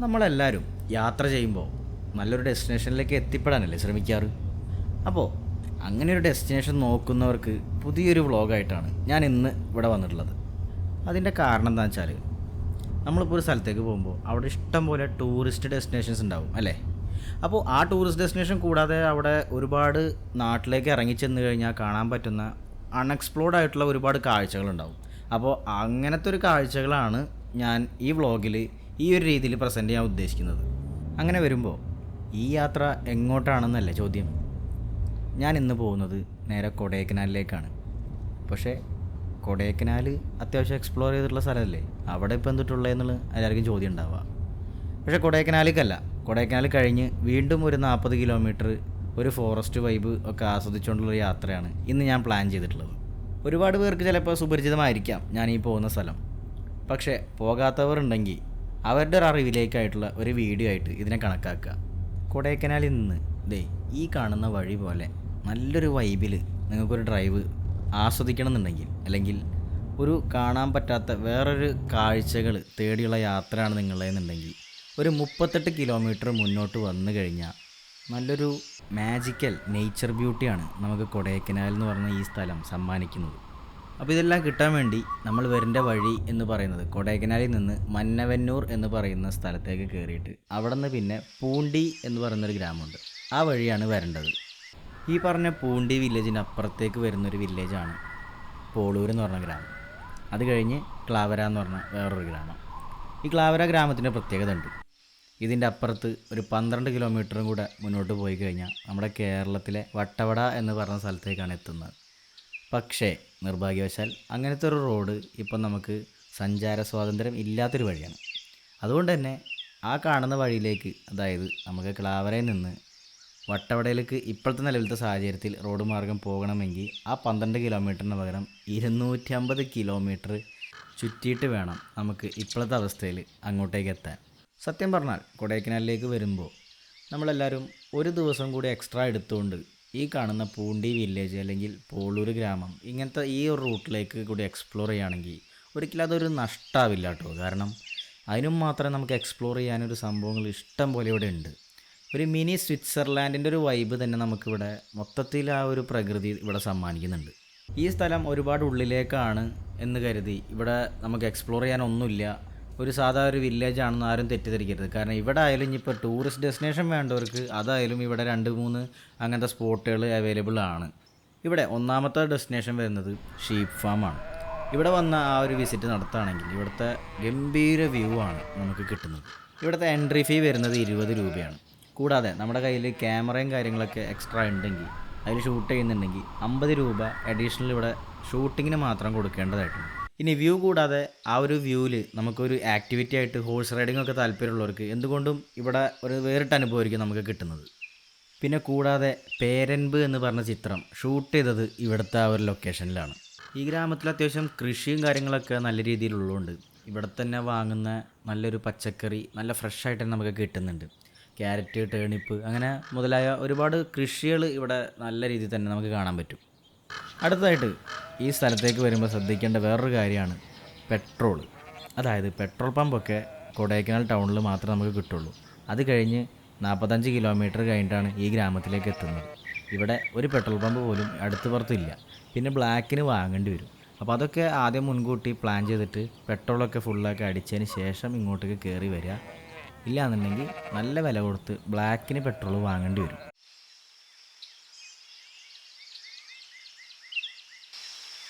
നമ്മളെല്ലാവരും യാത്ര ചെയ്യുമ്പോൾ നല്ലൊരു ഡെസ്റ്റിനേഷനിലേക്ക് എത്തിപ്പെടാനല്ലേ ശ്രമിക്കാറ്. അപ്പോൾ അങ്ങനെ ഒരു ഡെസ്റ്റിനേഷൻ നോക്കുന്നവർക്ക് പുതിയൊരു വ്ളോഗായിട്ടാണ് ഞാൻ ഇന്ന് ഇവിടെ വന്നിട്ടുള്ളത്. അതിൻ്റെ കാരണം എന്താണെന്ന് വെച്ചാൽ, നമ്മളിപ്പോൾ ഒരു സ്ഥലത്തേക്ക് പോകുമ്പോൾ അവിടെ ഇഷ്ടം പോലെ ടൂറിസ്റ്റ് ഡെസ്റ്റിനേഷൻസ് ഉണ്ടാവും അല്ലേ. അപ്പോൾ ആ ടൂറിസ്റ്റ് ഡെസ്റ്റിനേഷൻ കൂടാതെ അവിടെ ഒരുപാട് നാട്ടിലേക്ക് ഇറങ്ങിച്ചെന്ന് കഴിഞ്ഞാൽ കാണാൻ പറ്റുന്ന അൺഎക്സ്പ്ലോർഡ് ആയിട്ടുള്ള ഒരുപാട് കാഴ്ചകളുണ്ടാവും. അപ്പോൾ അങ്ങനത്തെ ഒരു കാഴ്ചകളാണ് ഞാൻ ഈ വ്ളോഗിൽ ഈ ഒരു രീതിയിൽ പ്രസൻറ്റ് ചെയ്യാൻ ഉദ്ദേശിക്കുന്നത്. അങ്ങനെ വരുമ്പോൾ ഈ യാത്ര എങ്ങോട്ടാണെന്നല്ലേ ചോദ്യം. ഞാൻ ഇന്ന് പോകുന്നത് നേരെ കൊടൈക്കനാലിലേക്കാണ്. പക്ഷേ കൊടൈക്കനാൽ അത്യാവശ്യം എക്സ്പ്ലോർ ചെയ്തിട്ടുള്ള സ്ഥലമല്ലേ, അവിടെ ഇപ്പോൾ എന്തിട്ടുള്ളതെന്നുള്ള എല്ലാവർക്കും ചോദ്യം ഉണ്ടാവുക. പക്ഷേ കൊടൈക്കനാലിലേക്കല്ല, കൊടൈക്കനാൽ കഴിഞ്ഞ് വീണ്ടും ഒരു 40 കിലോമീറ്റർ ഒരു ഫോറസ്റ്റ് വൈബ് ഒക്കെ ആസ്വദിച്ചുകൊണ്ടുള്ള യാത്രയാണ് ഇന്ന് ഞാൻ പ്ലാൻ ചെയ്തിട്ടുള്ളത്. ഒരുപാട് പേർക്ക് ചിലപ്പോൾ സുപരിചിതമായിരിക്കാം ഞാൻ ഈ പോകുന്ന സ്ഥലം. പക്ഷേ പോകാത്തവർ ഉണ്ടെങ്കിൽ അവരുടെ ഒരു അറിവിലേക്കായിട്ടുള്ള ഒരു വീഡിയോ ആയിട്ട് ഇതിനെ കണക്കാക്കുക. കൊടൈക്കനാലിൽ നിന്ന് ഈ കാണുന്ന വഴി പോലെ നല്ലൊരു വൈബിൽ നിങ്ങൾക്കൊരു ഡ്രൈവ് ആസ്വദിക്കണം എന്നുണ്ടെങ്കിൽ, അല്ലെങ്കിൽ ഒരു കാണാൻ പറ്റാത്ത വേറൊരു കാഴ്ചകൾ തേടിയുള്ള യാത്രയാണ് നിങ്ങളുടേതെന്നുണ്ടെങ്കിൽ, ഒരു 38 കിലോമീറ്റർ മുന്നോട്ട് വന്നു കഴിഞ്ഞാൽ നല്ലൊരു മാജിക്കൽ നേച്ചർ ബ്യൂട്ടിയാണ് നമുക്ക് കൊടൈക്കനാൽ എന്ന് പറഞ്ഞ ഈ സ്ഥലം സമ്മാനിക്കുന്നത്. അപ്പോൾ ഇതെല്ലാം കിട്ടാൻ വേണ്ടി നമ്മൾ വരേണ്ട വഴി എന്ന് പറയുന്നത് കൊടൈക്കനാലിൽ നിന്ന് മന്നവന്നൂർ എന്ന് പറയുന്ന സ്ഥലത്തേക്ക് കയറിയിട്ട് അവിടെ നിന്ന് പിന്നെ പൂണ്ടി എന്ന് പറയുന്നൊരു ഗ്രാമമുണ്ട്, ആ വഴിയാണ് വരേണ്ടത്. ഈ പറഞ്ഞ പൂണ്ടി വില്ലേജിന് അപ്പുറത്തേക്ക് വരുന്നൊരു വില്ലേജാണ് പോളൂർ എന്ന് പറഞ്ഞ ഗ്രാമം. അത് കഴിഞ്ഞ് ക്ലാവര എന്ന് പറഞ്ഞ വേറൊരു ഗ്രാമം. ഈ ക്ലാവര ഗ്രാമത്തിൻ്റെ പ്രത്യേകത ഉണ്ട്. ഇതിൻ്റെ അപ്പുറത്ത് ഒരു 12 കിലോമീറ്ററും കൂടെ മുന്നോട്ട് പോയി കഴിഞ്ഞാൽ നമ്മുടെ കേരളത്തിലെ വട്ടവട എന്ന് പറഞ്ഞ സ്ഥലത്തേക്കാണ് എത്തുന്നത്. പക്ഷേ നിർഭാഗ്യവശാൽ അങ്ങനത്തെ ഒരു റോഡ് ഇപ്പം നമുക്ക് സഞ്ചാര സ്വാതന്ത്ര്യം ഇല്ലാത്തൊരു വഴിയാണ്. അതുകൊണ്ട് തന്നെ ആ കാണുന്ന വഴിയിലേക്ക്, അതായത് നമുക്ക് ക്ലാവരയിൽ നിന്ന് വട്ടവടയിലേക്ക് ഇപ്പോഴത്തെ നിലവിലത്തെ സാഹചര്യത്തിൽ റോഡ് മാർഗം പോകണമെങ്കിൽ ആ 12 കിലോമീറ്ററിന് പകരം 250 കിലോമീറ്റർ ചുറ്റിയിട്ട് വേണം നമുക്ക് ഇപ്പോഴത്തെ അവസ്ഥയിൽ അങ്ങോട്ടേക്ക് എത്താൻ. സത്യം പറഞ്ഞാൽ കൊടൈക്കനാലിലേക്ക് വരുമ്പോൾ നമ്മളെല്ലാവരും ഒരു ദിവസം കൂടി എക്സ്ട്രാ എടുത്തുകൊണ്ട് ഈ കാണുന്ന പൂണ്ടി വില്ലേജ് അല്ലെങ്കിൽ പോളൂർ ഗ്രാമം ഇങ്ങനത്തെ ഈ ഒരു റൂട്ടിലേക്ക് കൂടി എക്സ്പ്ലോർ ചെയ്യുകയാണെങ്കിൽ ഒരിക്കലും അതൊരു നഷ്ടമാവില്ല കേട്ടോ. കാരണം അതിനും മാത്രമേ നമുക്ക് എക്സ്പ്ലോർ ചെയ്യാനൊരു സംഭവങ്ങൾ ഇഷ്ടം പോലെ ഇവിടെ ഉണ്ട്. ഒരു മിനി സ്വിറ്റ്സർലാൻഡിൻ്റെ ഒരു വൈബ് തന്നെ നമുക്കിവിടെ മൊത്തത്തിൽ ആ ഒരു പ്രകൃതി ഇവിടെ സമ്മാനിക്കുന്നുണ്ട്. ഈ സ്ഥലം ഒരുപാട് ഉള്ളിലേക്കാണ് എന്ന് കരുതി ഇവിടെ നമുക്ക് എക്സ്പ്ലോർ ചെയ്യാനൊന്നുമില്ല, ഒരു സാധാ ഒരു വില്ലേജ് ആണെന്ന് ആരും തെറ്റിദ്ധരിക്കരുത്. കാരണം ഇവിടെ ആയാലും ഇനിയിപ്പോൾ ടൂറിസ്റ്റ് ഡെസ്റ്റിനേഷൻ വേണ്ടവർക്ക് അതായാലും ഇവിടെ 2-3 അങ്ങനത്തെ സ്പോട്ടുകൾ അവൈലബിൾ ആണ്. ഇവിടെ ഒന്നാമത്തെ ഡെസ്റ്റിനേഷൻ വരുന്നത് ഷീപ്പ് ഫാമാണ്. ഇവിടെ വന്ന ആ ഒരു വിസിറ്റ് നടത്തുകയാണെങ്കിൽ ഇവിടുത്തെ ഗംഭീര വ്യൂ ആണ് നമുക്ക് കിട്ടുന്നത്. ഇവിടുത്തെ എൻട്രി ഫീ വരുന്നത് 20 രൂപയാണ്. കൂടാതെ നമ്മുടെ കയ്യിൽ ക്യാമറയും കാര്യങ്ങളൊക്കെ എക്സ്ട്രാ ഉണ്ടെങ്കിൽ, അതിൽ ഷൂട്ട് ചെയ്യുന്നുണ്ടെങ്കിൽ 50 രൂപ അഡീഷണൽ ഇവിടെ ഷൂട്ടിങ്ങിന് മാത്രം കൊടുക്കേണ്ടതായിട്ടുണ്ട്. ഇനി വ്യൂ കൂടാതെ ആ ഒരു വ്യൂവിൽ നമുക്കൊരു ആക്ടിവിറ്റി ആയിട്ട് ഹോഴ്സ് റൈഡിംഗ് ഒക്കെ താല്പര്യമുള്ളവർക്ക് എന്തുകൊണ്ടും ഇവിടെ ഒരു വേറിട്ട അനുഭവമായിരിക്കും നമുക്ക് കിട്ടുന്നത്. പിന്നെ കൂടാതെ പേരൻപ് എന്ന് പറഞ്ഞ ചിത്രം ഷൂട്ട് ചെയ്തത് ഇവിടുത്തെ ആ ഒരു ലൊക്കേഷനിലാണ്. ഈ ഗ്രാമത്തിൽ അത്യാവശ്യം കൃഷിയും കാര്യങ്ങളൊക്കെ നല്ല രീതിയിലുള്ളതുകൊണ്ട് ഇവിടെ തന്നെ വാങ്ങുന്ന നല്ലൊരു പച്ചക്കറി നല്ല ഫ്രഷായിട്ട് തന്നെ നമുക്ക് കിട്ടുന്നുണ്ട്. ക്യാരറ്റ്, ടേണിപ്പ് അങ്ങനെ മുതലായ ഒരുപാട് കൃഷികൾ ഇവിടെ നല്ല രീതിയിൽ തന്നെ നമുക്ക് കാണാൻ പറ്റും. അടുത്തതായിട്ട് ഈ സ്ഥലത്തേക്ക് വരുമ്പോൾ ശ്രദ്ധിക്കേണ്ട വേറൊരു കാര്യമാണ് പെട്രോൾ. അതായത് പെട്രോൾ പമ്പൊക്കെ കൊടൈക്കനാൽ ടൗണിൽ മാത്രമേ നമുക്ക് കിട്ടുള്ളൂ. അത് കഴിഞ്ഞ് 45 കിലോമീറ്റർ കഴിഞ്ഞിട്ടാണ് ഈ ഗ്രാമത്തിലേക്ക് എത്തുന്നത്. ഇവിടെ ഒരു പെട്രോൾ പമ്പ് പോലും അടുത്ത് പുറത്തില്ല. പിന്നെ ബ്ലാക്കിന് വാങ്ങേണ്ടി വരും. അപ്പോൾ അതൊക്കെ ആദ്യം മുൻകൂട്ടി പ്ലാൻ ചെയ്തിട്ട് പെട്രോളൊക്കെ ഫുള്ളൊക്കെ അടിച്ചതിന് ശേഷം ഇങ്ങോട്ടേക്ക് കയറി വരിക. ഇല്ലയെന്നുണ്ടെങ്കിൽ നല്ല വില കൊടുത്ത് ബ്ലാക്കിന് പെട്രോൾ വാങ്ങേണ്ടി വരും.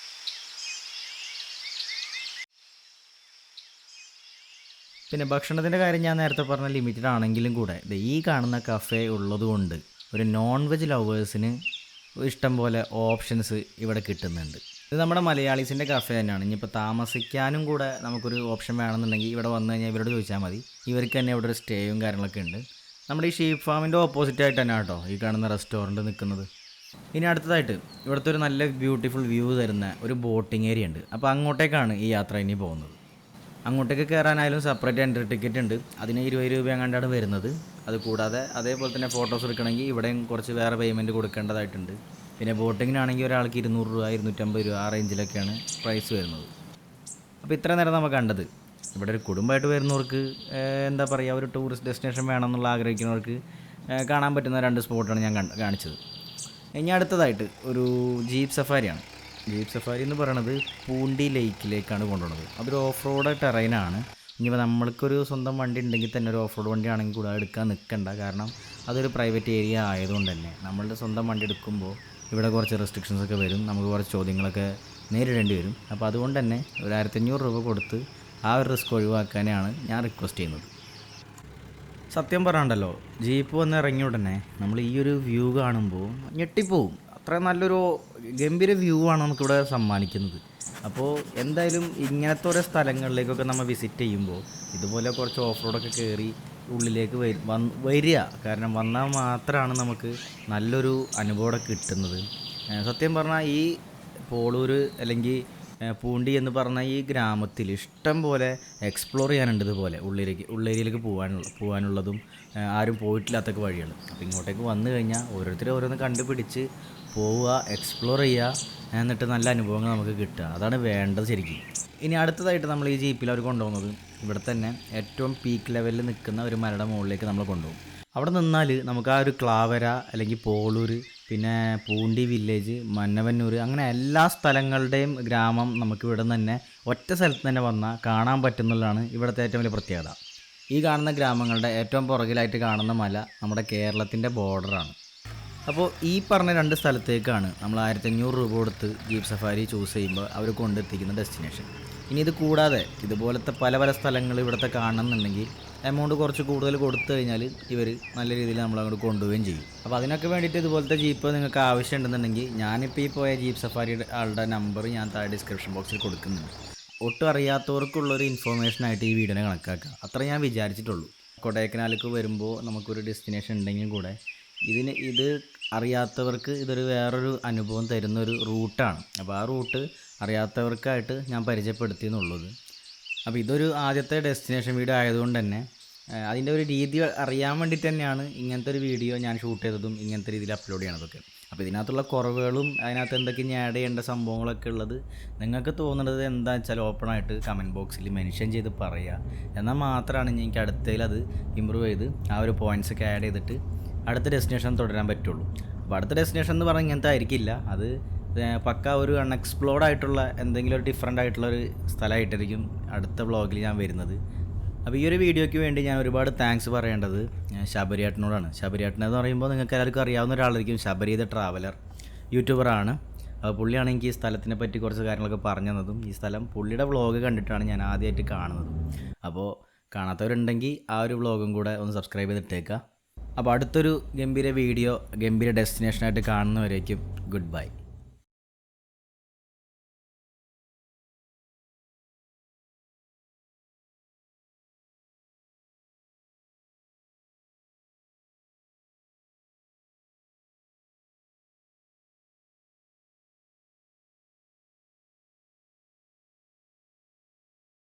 പിന്നെ ഭക്ഷണത്തിൻ്റെ കാര്യം ഞാൻ നേരത്തെ പറഞ്ഞ ലിമിറ്റഡ് ആണെങ്കിലും കൂടെ ഈ കാണുന്ന കഫേ ഉള്ളതുകൊണ്ട് ഒരു നോൺ വെജ് ലവേഴ്സിന് ഇഷ്ടം പോലെ ഓപ്ഷൻസ് ഇവിടെ കിട്ടുന്നുണ്ട്. ഇത് നമ്മുടെ മലയാളീസിൻ്റെ കഫേ തന്നെയാണ്. ഇനിയിപ്പോൾ താമസിക്കാനും കൂടെ നമുക്കൊരു ഓപ്ഷൻ വേണമെന്നുണ്ടെങ്കിൽ ഇവിടെ വന്നു കഴിഞ്ഞാൽ ഇവരോട് ചോദിച്ചാൽ മതി. ഇവർക്ക് തന്നെ ഇവിടെ ഒരു സ്റ്റേയും കാര്യങ്ങളൊക്കെ ഉണ്ട്. നമ്മുടെ ഈ ഷീപ്പ് ഫാമിൻ്റെ ഓപ്പോസിറ്റ് ആയിട്ട് തന്നെ കേട്ടോ ഈ കാണുന്ന റെസ്റ്റോറൻറ്റ് നിൽക്കുന്നത്. ഇനി അടുത്തതായിട്ട് ഇവിടുത്തെ ഒരു നല്ല ബ്യൂട്ടിഫുൾ വ്യൂ തരുന്ന ഒരു ബോട്ടിംഗ് ഏരിയ ഉണ്ട്. അപ്പോൾ അങ്ങോട്ടേക്കാണ് ഈ യാത്ര ഇനി പോകുന്നത്. അങ്ങോട്ടേക്ക് കയറാനായാലും സെപ്പറേറ്റ് എൻട്രി ടിക്കറ്റ് ഉണ്ട്. അതിന് 20 രൂപ എങ്ങാണ്ടാണ് വരുന്നത്. അത് കൂടാതെ അതേപോലെ തന്നെ ഫോട്ടോസ് എടുക്കണമെങ്കിൽ ഇവിടെയും കുറച്ച് വേറെ പേയ്മെൻറ്റ് കൊടുക്കേണ്ടതായിട്ടുണ്ട്. പിന്നെ ബോട്ടിങ്ങിനാണെങ്കിൽ ഒരാൾക്ക് 200 രൂപ 250 രൂപ ആ റേഞ്ചിലൊക്കെയാണ് പ്രൈസ് വരുന്നത്. അപ്പോൾ ഇത്ര നേരം നമ്മൾ കണ്ടത് ഇവിടെ ഒരു കുടുംബമായിട്ട് വരുന്നവർക്ക് എന്താ പറയുക, ഒരു ടൂറിസ്റ്റ് ഡെസ്റ്റിനേഷൻ വേണമെന്നുള്ള ആഗ്രഹിക്കുന്നവർക്ക് കാണാൻ പറ്റുന്ന 2 സ്പോട്ടാണ് ഞാൻ കാണിച്ചത്. ഇനി അടുത്തതായിട്ട് ഒരു ജീപ്പ് സഫാരിയാണ്. ജീപ്പ് സഫാരി എന്ന് പറയുന്നത് പൂണ്ടി ലേക്കിലേക്കാണ് കൊണ്ടുപോകുന്നത്. അതൊരു ഓഫ് റോഡ് ടെറൈനാണ്. ഇനിയിപ്പോൾ നമ്മൾക്കൊരു സ്വന്തം വണ്ടി ഉണ്ടെങ്കിൽ തന്നെ ഒരു ഓഫ് റോഡ് വണ്ടി ആണെങ്കിൽ കൂടെ എടുക്കാൻ നിൽക്കണ്ട. കാരണം അതൊരു പ്രൈവറ്റ് ഏരിയ ആയതുകൊണ്ട് തന്നെ നമ്മളുടെ സ്വന്തം വണ്ടി എടുക്കുമ്പോൾ ഇവിടെ കുറച്ച് റെസ്ട്രിക്ഷൻസൊക്കെ വരും, നമുക്ക് കുറച്ച് ചോദ്യങ്ങളൊക്കെ നേരിടേണ്ടി വരും. അപ്പോൾ അതുകൊണ്ട് തന്നെ ഒരു 1500 രൂപ കൊടുത്ത് ആ ഒരു റിസ്ക് ഒഴിവാക്കാനാണ് ഞാൻ റിക്വസ്റ്റ് ചെയ്യുന്നത്. സത്യം പറയാണ്ടല്ലോ, ജീപ്പ് വന്ന് ഇറങ്ങിയ ഉടനെ നമ്മൾ ഈ ഒരു വ്യൂ കാണുമ്പോൾ ഞെട്ടിപ്പോവും. അത്ര നല്ലൊരു ഗംഭീര വ്യൂ ആണ് നമുക്കിവിടെ സമ്മാനിക്കുന്നത്. അപ്പോൾ എന്തായാലും ഇങ്ങനത്തെ ഓരോ സ്ഥലങ്ങളിലേക്കൊക്കെ നമ്മൾ വിസിറ്റ് ചെയ്യുമ്പോൾ ഇതുപോലെ കുറച്ച് ഓഫ് റോഡൊക്കെ കയറി ഉള്ളിലേക്ക് വരിക. കാരണം വന്നാൽ മാത്രമാണ് നമുക്ക് നല്ലൊരു അനുഭവം കിട്ടുന്നത്. സത്യം പറഞ്ഞാൽ ഈ പോളൂർ അല്ലെങ്കിൽ പൂണ്ടി എന്ന് പറഞ്ഞ ഈ ഗ്രാമത്തിൽ ഇഷ്ടം പോലെ എക്സ്പ്ലോർ ചെയ്യാനുണ്ട്. ഇതുപോലെ ഉള്ളേരിയയിലേക്ക് പോകാനുള്ളതും ആരും പോയിട്ടില്ലാത്തൊക്കെ വഴികൾ. അപ്പോൾ ഇങ്ങോട്ടേക്ക് വന്നു കഴിഞ്ഞാൽ ഓരോരുത്തരും ഓരോന്ന് കണ്ടുപിടിച്ച് പോവുക, എക്സ്പ്ലോർ ചെയ്യുക, എന്നിട്ട് നല്ല അനുഭവങ്ങൾ നമുക്ക് കിട്ടുക. അതാണ് വേണ്ടത് ശരിക്കും. ഇനി അടുത്തതായിട്ട് നമ്മൾ ഈ ജീപ്പിൽ അവർ കൊണ്ടുപോകുന്നത് ഇവിടെ തന്നെ ഏറ്റവും പീക്ക് ലെവലിൽ നിൽക്കുന്ന ഒരു മലയുടെ മുകളിലേക്ക് നമ്മൾ കൊണ്ടുപോകും. അവിടെ നിന്നാൽ നമുക്ക് ആ ഒരു ക്ലാവര അല്ലെങ്കിൽ പോളൂർ, പിന്നെ പൂണ്ടി വില്ലേജ്, മന്നവന്നൂർ, അങ്ങനെ എല്ലാ സ്ഥലങ്ങളുടെയും ഗ്രാമം നമുക്ക് ഇവിടെ നിന്ന് തന്നെ ഒറ്റ സ്ഥലത്ത് തന്നെ വന്നാൽ കാണാൻ പറ്റുന്നതാണ് ഇവിടുത്തെ ഏറ്റവും വലിയ പ്രത്യേകത. ഈ കാണുന്ന ഗ്രാമങ്ങളുടെ ഏറ്റവും പുറകിലായിട്ട് കാണുന്ന മല നമ്മുടെ കേരളത്തിൻ്റെ ബോർഡറാണ്. അപ്പോൾ ഈ പറഞ്ഞ 2 സ്ഥലത്തേക്കാണ് നമ്മൾ 1500 രൂപ കൊടുത്ത് ജീപ്പ് സഫാരി ചൂസ് ചെയ്യുമ്പോൾ അവർ കൊണ്ടെത്തിക്കുന്ന ഡെസ്റ്റിനേഷൻ. ഇനി ഇത് കൂടാതെ ഇതുപോലത്തെ പല പല സ്ഥലങ്ങൾ ഇവിടുത്തെ കാണണമെന്നുണ്ടെങ്കിൽ എമൗണ്ട് കുറച്ച് കൂടുതൽ കൊടുത്തു കഴിഞ്ഞാൽ ഇവർ നല്ല രീതിയിൽ നമ്മളങ്ങോട്ട് കൊണ്ടുപോവുകയും ചെയ്യും. അപ്പോൾ അതിനൊക്കെ വേണ്ടിയിട്ട് ഇതുപോലത്തെ ജീപ്പ് നിങ്ങൾക്ക് ആവശ്യമുണ്ടെന്നുണ്ടെങ്കിൽ ഞാനിപ്പോൾ ഈ പോയ ജീപ്പ് സഫാരിയുടെ ആളുടെ നമ്പർ ഞാൻ താഴെ ഡിസ്ക്രിപ്ഷൻ ബോക്സിൽ കൊടുക്കുന്നുണ്ട്. ഒട്ടും അറിയാത്തവർക്കുള്ളൊരു ഇൻഫോർമേഷനായിട്ട് ഈ വീഡിയോനെ കണക്കാക്കുക, അത്ര ഞാൻ വിചാരിച്ചിട്ടുള്ളൂ. കൊടൈക്കനാലിലേക്ക് വരുമ്പോൾ നമുക്കൊരു ഡെസ്റ്റിനേഷൻ ഉണ്ടെങ്കിൽ കൂടെ ഇത് അറിയാത്തവർക്ക് ഇതൊരു വേറൊരു അനുഭവം തരുന്നൊരു റൂട്ടാണ്. അപ്പോൾ ആ റൂട്ട് അറിയാത്തവർക്കായിട്ട് ഞാൻ പരിചയപ്പെടുത്തിയെന്നുള്ളത്. അപ്പോൾ ഇതൊരു ആദ്യത്തെ ഡെസ്റ്റിനേഷൻ വീഡിയോ ആയതുകൊണ്ട് തന്നെ അതിൻ്റെ ഒരു രീതി അറിയാൻ വേണ്ടിയിട്ട് തന്നെയാണ് ഇങ്ങനത്തെ ഒരു വീഡിയോ ഞാൻ ഷൂട്ട് ചെയ്തതും ഇങ്ങനത്തെ രീതിയിൽ അപ്ലോഡ് ചെയ്യണതൊക്കെ. അപ്പോൾ ഇതിനകത്തുള്ള കുറവുകളും അതിനകത്ത് എന്തൊക്കെ ഞാൻ ആഡ് ചെയ്യേണ്ട സംഭവങ്ങളൊക്കെ ഉള്ളത് നിങ്ങൾക്ക് തോന്നുന്നത് എന്താ വെച്ചാൽ ഓപ്പണായിട്ട് കമൻറ്റ് ബോക്സിൽ മെൻഷൻ ചെയ്ത് പറയുക. എന്നാൽ മാത്രമാണ് എനിക്ക് അടുത്തതിൽ അത് ഇമ്പ്രൂവ് ചെയ്ത് ആ ഒരു പോയിൻറ്റ്സൊക്കെ ആഡ് ചെയ്തിട്ട് അടുത്ത ഡെസ്റ്റിനേഷൻ തുടരാൻ പറ്റുള്ളൂ. അപ്പോൾ അടുത്ത ഡെസ്റ്റിനേഷൻ എന്ന് പറഞ്ഞാൽ ഇങ്ങനത്തെ ആയിരിക്കില്ല, അത് പക്ക ഒരു അൺഎക്സ്പ്ലോർഡ് ആയിട്ടുള്ള എന്തെങ്കിലും ഒരു ഡിഫറെൻ്റ് ആയിട്ടുള്ളൊരു സ്ഥലമായിട്ടായിരിക്കും അടുത്ത വ്ളോഗിൽ ഞാൻ വരുന്നത്. അപ്പോൾ ഈ ഒരു വീഡിയോയ്ക്ക് വേണ്ടി ഞാൻ ഒരുപാട് താങ്ക്സ് പറയേണ്ടത് ശബരിയേട്ടനോടാണ്. ശബരിയേട്ടനെന്ന് പറയുമ്പോൾ നിങ്ങൾക്ക് എല്ലാവർക്കും അറിയാവുന്ന ഒരാളായിരിക്കും. ശബരി ദ ട്രാവലർ യൂട്യൂബറാണ്. അപ്പോൾ പുള്ളിയാണ് എനിക്ക് ഈ സ്ഥലത്തിനെ പറ്റി കുറച്ച് കാര്യങ്ങളൊക്കെ പറഞ്ഞു തന്നതും ഈ സ്ഥലം പുള്ളിയുടെ വ്ളോഗ് കണ്ടിട്ടാണ് ഞാൻ ആദ്യമായിട്ട് കാണുന്നതും. അപ്പോൾ കാണാത്തവരുണ്ടെങ്കിൽ ആ ഒരു വ്ളോഗും കൂടെ ഒന്ന് സബ്സ്ക്രൈബ് ചെയ്തിട്ടേക്കുക. അപ്പോൾ അടുത്തൊരു ഗംഭീര വീഡിയോ, ഗംഭീര ഡെസ്റ്റിനേഷനായിട്ട് കാണുന്നവരേക്കും ഗുഡ് ബൈ.